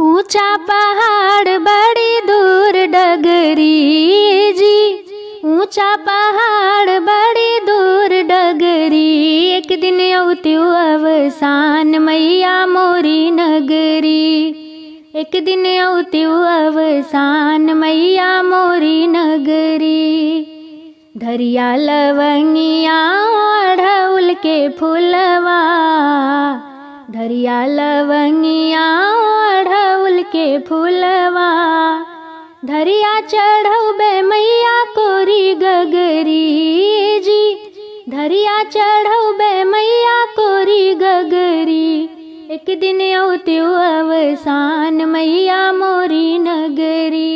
ऊंचा पहाड़ बड़ी दूर डगरी जी, ऊंचा पहाड़ बड़ी दूर डगरी। एक दिन औत्यु अवसान मैया मोरी नगरी, एक दिन औत्यु अवसान मैया मोरी नगरी। धरिया लवंगिया अढ़उल के फूलवा, धरिया लवंगिया अढ़उल के फूलवा। धरिया चढ़ौबे मैया कोरी गगरी जी, धरिया चढ़ौबे मैया कोरी गगरी। एक दिन औत्यु अवसान मैया मोरी नगरी,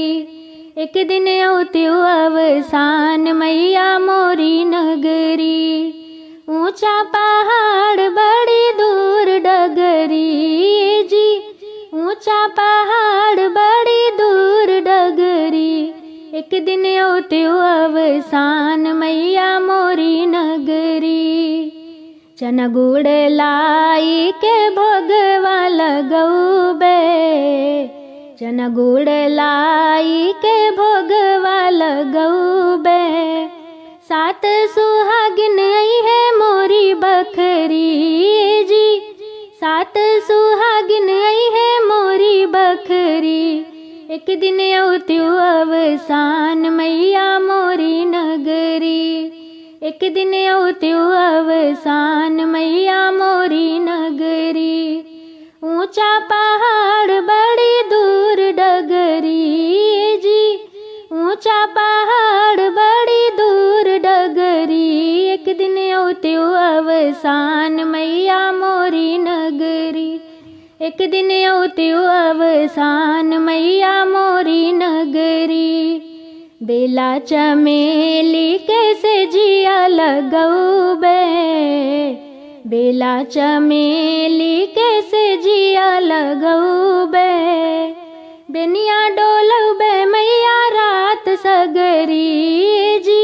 एक दिन औत्यु अवसान मैया मोरी नगरी। ऊंचा पहाड़ बड़ी दूर डगरी जी, ऊंचा पहाड़ बड़ी दूर डगरी। एक दिन औत्यु अवसान मैया मोरी नगरी। चना गुड़ लाई के भोगवा लगौबे, चना गुड़ लाई के भोगवा लगौबे। सात सुहागिन आई है मोरी बखरी जी, सात सुहागिन आई है मोरी बखरी। एक दिन औत्यु अवसान मैया मोरी नगरी, एक दिन औत्यु अवसान मैया मोरी नगरी। ऊंचा पहाड़ बड़ी दूर डगरी जी, ऊंचा पहाड़ बड़ी दूर डगरी। एक दिन औत्यु अवसान मैया मोरी नगरी, एक दिन औत्यु अवसान मैया मोरी नगरी। बेला चमेली कैसे जिया लगौबे, बेला चमेली कैसे जिया लगौबे। बेनिया डोलौबे मैया रात सगरी जी,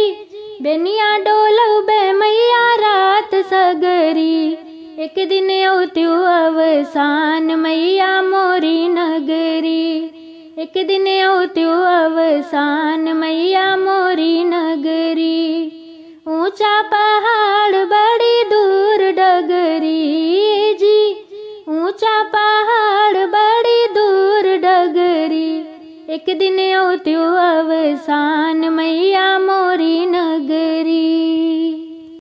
बेनिया डोलौबे मैया रात सगरी। एक दिन औत्यु अवसान मैया मोरी नगरी, एक दिन औत्यु अवसान मैया मोरी नगरी। ऊंचा पहाड़ बड़ी दूर डगरी जी, ऊंचा पहाड़ बड़ी दूर डगरी। एक दिन औत्यु अवसान मैया